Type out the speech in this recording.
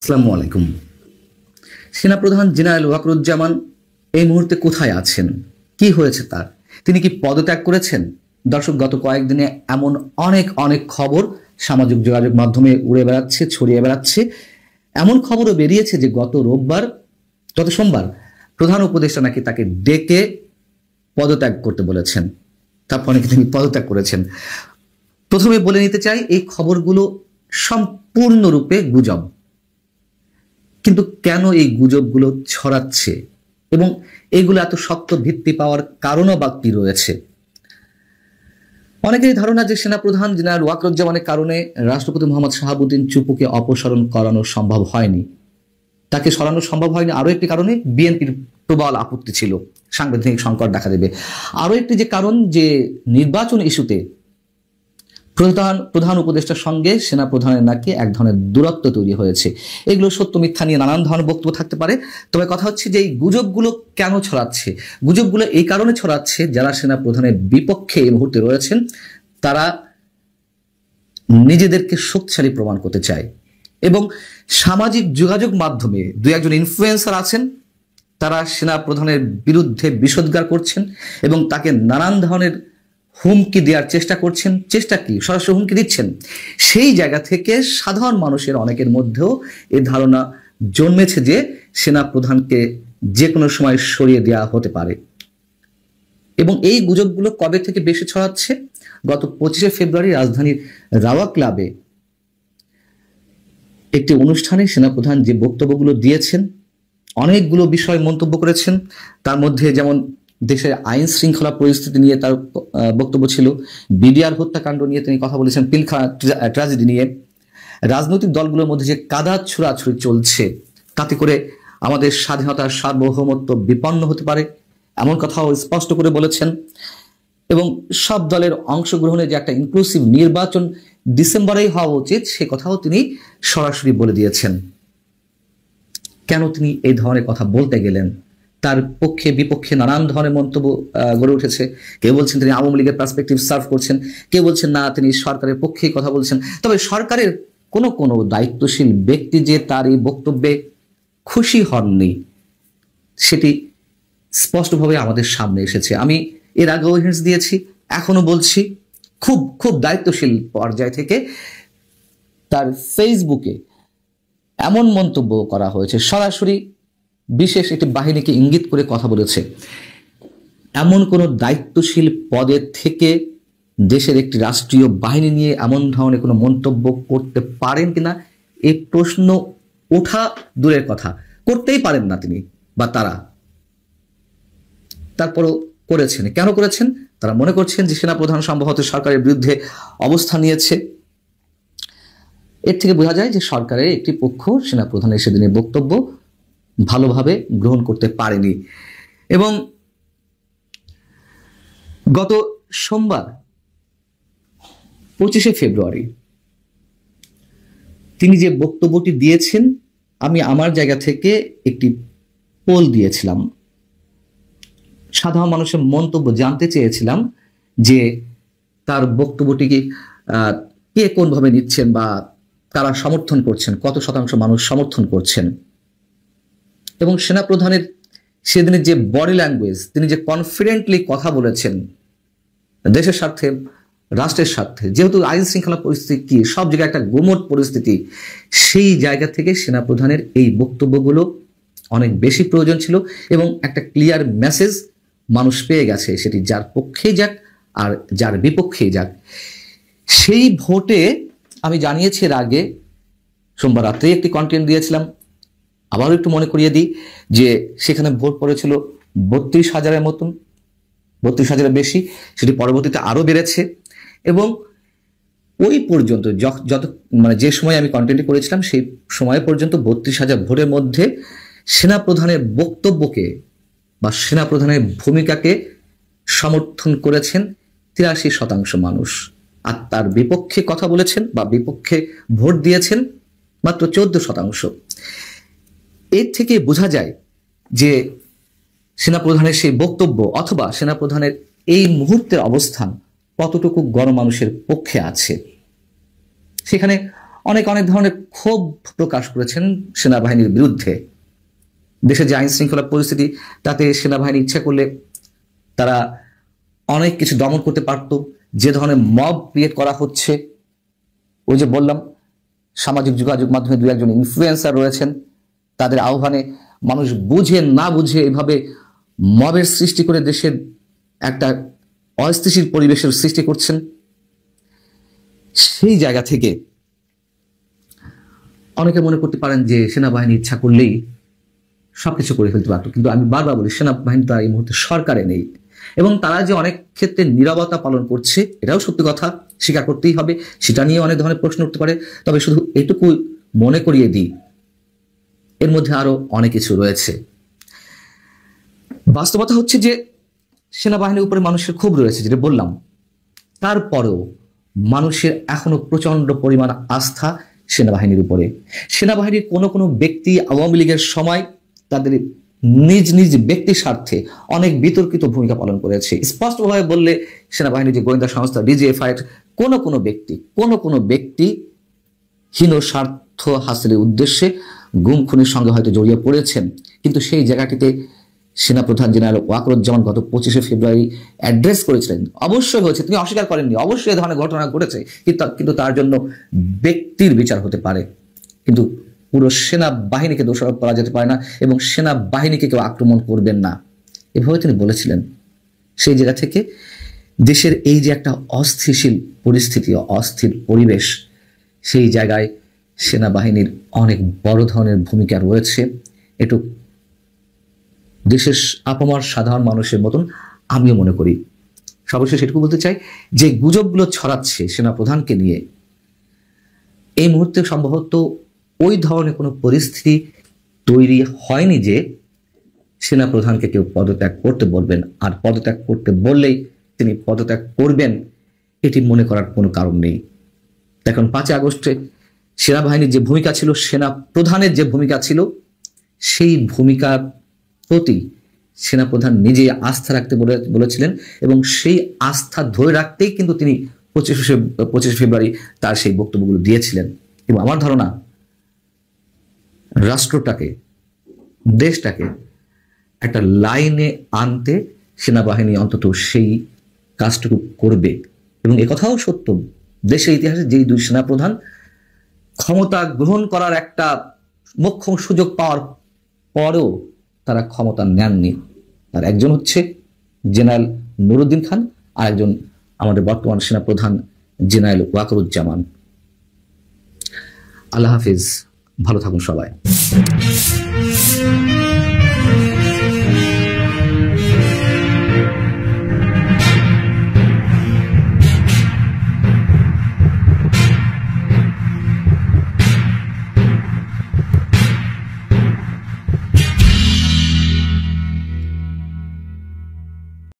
আসসালামু আলাইকুম। সেনাপ্রধান জেনারেল ওয়াকরুজ্জামান এই মুহূর্তে কোথায় আছেন? কি হয়েছে তার? তিনি কি পদত্যাগ করেছেন? দর্শক, গত কয়েকদিনে এমন অনেক অনেক খবর সামাজিক যোগাযোগ মাধ্যমে উড়ে বেড়াচ্ছে, ছড়িয়ে বেড়াচ্ছে। এমন খবরও বেরিয়েছে যে গত সোমবার প্রধান উপদেষ্টা নাকি তাকে ডেকে পদত্যাগ করতে বলেছেন। তারপর নাকি তিনি পদত্যাগ করেছেন। প্রথমে বলে নিতে চাই, এই খবরগুলো সম্পূর্ণরূপে গুজব। কিন্তু কেন এই গুজবগুলো ছড়াচ্ছে এবং এগুলো এত শক্ত ভিত্তি পাওয়ার কারণও বা কি রয়েছে? অনেকেরই ধারণা যে সেনাপ্রধান জেনারেল ওয়াকরুজ্জামানের কারণে রাষ্ট্রপতি মোহাম্মদ শাহাবুদ্দিন চুপুকে অপসারণ করানো সম্ভব হয়নি। তাকে সরানো সম্ভব হয়নি আরো একটি কারণে বিএনপির প্রবল আপত্তি ছিল, সাংবিধানিক সংকট দেখা দেবে। আরো একটি যে কারণ, যে নির্বাচন ইস্যুতে প্রধান উপদেষ্টার সঙ্গে সেনা প্রধানের নাকি এক ধরনের দূরত্ব তৈরি হয়েছে। এগুলো সত্য মিথ্যা নিয়ে নানান ধরনের বক্তব্য থাকতে পারে। তবে কথা হচ্ছে যে এই গুজবগুলো কেন ছড়াচ্ছে? গুজবগুলো এই কারণে ছড়াচ্ছে, যারা সেনা প্রধানের বিপক্ষে এই মুহূর্তে রয়েছেন তারা নিজেদেরকে শক্তিশালী প্রমাণ করতে চায় এবং সামাজিক যোগাযোগ মাধ্যমে দুই একজন ইনফ্লুয়েন্সার আছেন, তারা সেনা প্রধানের বিরুদ্ধে বিষোদ্গার করছেন এবং তাকে নানান ধরনের হুমকি দেওয়ার চেষ্টা করছেন। চেষ্টা কি, সরাসরি হুমকি দিচ্ছেন। সেই জায়গা থেকে সাধারণ মানুষের অনেকের মধ্যেও এই ধারণা জন্মেছে যে সেনা প্রধানকে যে কোনো সময় সরিয়ে দেওয়া হতে পারে। এবং এই গুজবগুলো কবে থেকে বেশি ছড়াচ্ছে? গত 25শে ফেব্রুয়ারি রাজধানীর রাওয়া ক্লাবে একটি অনুষ্ঠানে সেনাপ্রধান যে বক্তব্যগুলো দিয়েছেন, অনেকগুলো বিষয় মন্তব্য করেছেন। তার মধ্যে যেমন দেশের আইন শৃঙ্খলা পরিস্থিতি নিয়ে তার বক্তব্য ছিল, বিডিআর হত্যাকাণ্ড নিয়ে তিনি কথা বলেছেন, পিলখানা ট্র্যাজেডি নিয়ে, রাজনৈতিক দলগুলোর মধ্যে যে কাদা ছোড়াছুড়ি চলছে তাতে করে আমাদের স্বাধীনতার সার্বভৌমত্ব বিপন্ন হতে পারে, এমন কথাও স্পষ্ট করে বলেছেন। এবং সব দলের অংশগ্রহণে যে একটা ইনক্লুসিভ নির্বাচন ডিসেম্বরেই হওয়া উচিত, সে কথাও তিনি সরাসরি বলে দিয়েছেন। কেন তিনি এই ধরনের কথা বলতে গেলেন? তার পক্ষে বিপক্ষে নানান ধরনের মন্তব্য গড়ে উঠেছে। কেউ বলছেন তিনি আওয়ামী লীগের পার্সপেক্টিভ সার্ভ করছেন, কেউ বলছেন না তিনি সরকারের পক্ষেই কথা বলছেন। তবে সরকারের কোনো দায়িত্বশীল ব্যক্তি যে তার এই বক্তব্যে খুশি হননি সেটি স্পষ্টভাবে আমাদের সামনে এসেছে। আমি এর আগেও হিন্টস দিয়েছি, এখনো বলছি, খুব খুব দায়িত্বশীল পর্যায় থেকে তার ফেসবুকে এমন মন্তব্য করা হয়েছে, সরাসরি বিশেষ একটি বাহিনীকে ইঙ্গিত করে কথা বলেছে। এমন কোনো দায়িত্বশীল পদে থেকে দেশের একটি রাষ্ট্রীয় বাহিনী নিয়ে এমন ধরনের কোনো মন্তব্য করতে পারেন কিনা এই প্রশ্ন ওঠা দূরের কথা, করতেই পারেন না তিনি বা তারা। তারপরও করেছেন। কেন করেছেন? তারা মনে করছেন যে সেনাপ্রধান সম্ভবত সরকারের বিরুদ্ধে অবস্থান নিয়েছে। এর থেকে বোঝা যায় যে সরকারের একটি পক্ষ সেনাপ্রধানের সেদিনের বক্তব্য ভালোভাবে গ্রহণ করতে পারেনি। এবং গত সোমবার 25শে ফেব্রুয়ারি তিনি যে বক্তব্যটি দিয়েছেন, আমি আমার জায়গা থেকে একটি পোল দিয়েছিলাম, সাধারণ মানুষের মন্তব্য জানতে চেয়েছিলাম যে তার বক্তব্যটিকে কে কোনভাবে নিচ্ছেন বা কারা সমর্থন করছেন, কত শতাংশ মানুষ সমর্থন করছেন। এবং সেনাপ্রধানের সেদিনের যে বডি ল্যাঙ্গুয়েজ, তিনি যে কনফিডেন্টলি কথা বলেছেন দেশের স্বার্থে, রাষ্ট্রের স্বার্থে, যেহেতু আইন শৃঙ্খলা পরিস্থিতি কি সব জায়গায় একটা গুমট পরিস্থিতি, সেই জায়গা থেকে সেনাপ্রধানের এই বক্তব্যগুলো অনেক বেশি প্রয়োজন ছিল এবং একটা ক্লিয়ার মেসেজ মানুষ পেয়ে গেছে, সেটি যার পক্ষেই যাক আর যার বিপক্ষেই যাক। সেই ভোটে আমি জানিয়েছি এর আগে সোমবার রাত্রে একটি কন্টেন্ট দিয়েছিলাম, আবারও একটু মনে করিয়ে দিই যে সেখানে ভোট পড়েছিল 32,000-এর মতন, 32,000-এর বেশি। সেটি পরবর্তীতে আরো বেড়েছে এবং ওই পর্যন্ত যে সময় আমি কন্টেন্টটি করেছিলাম সেই সময় পর্যন্ত 32,000 ভোটের মধ্যে সেনাপ্রধানের বক্তব্যকে বা সেনাপ্রধানের ভূমিকাকে সমর্থন করেছেন 83% মানুষ, আর তার বিপক্ষে কথা বলেছেন বা বিপক্ষে ভোট দিয়েছেন মাত্র 14%। এর থেকে বোঝা যায় যে সেনাপ্রধানের সেই বক্তব্য অথবা সেনাপ্রধানের এই মুহূর্তের অবস্থান কতটুকু গণমানুষের পক্ষে আছে। সেখানে অনেক অনেক ধরনের ক্ষোভ প্রকাশ করেছেন সেনাবাহিনীর বিরুদ্ধে। দেশে যে আইন শৃঙ্খলা পরিস্থিতি, তাতে সেনাবাহিনী ইচ্ছা করলে তারা অনেক কিছু দমন করতে পারত। যে ধরনের মব ক্রিয়েট করা হচ্ছে, ওই যে বললাম সামাজিক যোগাযোগ মাধ্যমে দু একজন ইনফ্লুয়েন্সার রয়েছেন, তাদের আহ্বানে মানুষ বুঝে না বুঝে এভাবে মবের সৃষ্টি করে দেশের একটা অস্থিতিশীল পরিবেশের সৃষ্টি করছেন। সেই জায়গা থেকে অনেকে মনে করতে পারেন যে সেনাবাহিনী ইচ্ছা করলেই সবকিছু করে ফেলতে পারত, কিন্তু আমি বারবার বলি সেনাবাহিনী তারা এই মুহূর্তে সরকারে নেই, এবং তারা যে অনেক ক্ষেত্রে নীরবতা পালন করছে এটাও সত্যি কথা, স্বীকার করতেই হবে। সেটা নিয়ে অনেক ধরনের প্রশ্ন উঠতে পারে, তবে শুধু এটুকু মনে করিয়ে দিই, এর মধ্যে আরো অনেক কিছু রয়েছে। বাস্তবতা হচ্ছে যে সেনাবাহিনীর উপরে মানুষের ক্ষোভ রয়েছে, যেটা বললাম। তারপরেও মানুষের এখনো প্রচন্ড পরিমাণ আস্থা সেনাবাহিনীর উপরে। সেনাবাহিনীর কোনো কোনো ব্যক্তি আওয়ামী লীগের সময় তাদের নিজ নিজ ব্যক্তি স্বার্থে অনেক বিতর্কিত ভূমিকা পালন করেছে। স্পষ্টভাবে বললে সেনাবাহিনীর যে গোয়েন্দা সংস্থা ডিজিএফআই কোনো কোনো ব্যক্তি হীন স্বার্থ হাসিলের উদ্দেশ্যে গুম খুনের সঙ্গে হয়তো জড়িয়ে পড়েছেন, কিন্তু সেই জায়গাটিতে সেনাপ্রধান জেনারেল ওয়াকরুজ্জামান গত 25শে ফেব্রুয়ারি অ্যাড্রেস করেছিলেন। অবশ্যই হয়েছে, তিনি অস্বীকার করেননি, অবশ্যই এ ধরনের ঘটনা ঘটেছে, কিন্তু তার জন্য ব্যক্তির বিচার হতে পারে, কিন্তু পুরো সেনাবাহিনীকে দোষারোপ করা যেতে পারে না, এবং সেনাবাহিনীকে কেউ আক্রমণ করবেন না, এভাবে তিনি বলেছিলেন। সেই জায়গা থেকে দেশের এই যে একটা অস্থিতিশীল পরিস্থিতি, অস্থির পরিবেশ, সেই জায়গায় সেনাবাহিনীর অনেক বড় ধরনের ভূমিকা রয়েছে। একটু দেশের আপামর সাধারণ মানুষের মতন আমিও মনে করি। সর্বশেষ এটুকু বলতে চাই যে গুজবগুলো ছড়াচ্ছে সেনাপ্রধানকে নিয়ে, এই মুহূর্তে সম্ভবত ওই ধরনের কোনো পরিস্থিতি তৈরি হয়নি যে সেনাপ্রধানকে কেউ পদত্যাগ করতে বলবেন, আর পদত্যাগ করতে বললেই তিনি পদত্যাগ করবেন এটি মনে করার কোনো কারণ নেই। এখন 5 আগস্টে সেনাবাহিনীর যে ভূমিকা ছিল, সেনা প্রধানের যে ভূমিকা ছিল, সেই ভূমিকার প্রতি সেনাপ্রধান নিজে আস্থা রাখতে বলেছিলেন, এবং সেই আস্থা ধরে রাখতেই কিন্তু তিনি 25শে ফেব্রুয়ারি তার সেই বক্তব্যগুলো দিয়েছিলেন। এবং আমার ধারণা রাষ্ট্রটাকে, দেশটাকে একটা লাইনে আনতে সেনাবাহিনী অন্তত সেই কাজটুকু করবে। এবং একথাও সত্য, দেশের ইতিহাসে যেই 2 সেনাপ্রধান ক্ষমতা গ্রহণ করার একটা মোক্ষম সুযোগ পাওয়ার পরেও তারা ক্ষমতা নেননি, তার একজন হচ্ছে জেনারেল নুরুদ্দিন খান, আর একজন আমাদের বর্তমান সেনাপ্রধান জেনারেল ওয়াকরুজ্জামান। আল্লাহ হাফিজ, ভালো থাকুন সবাই।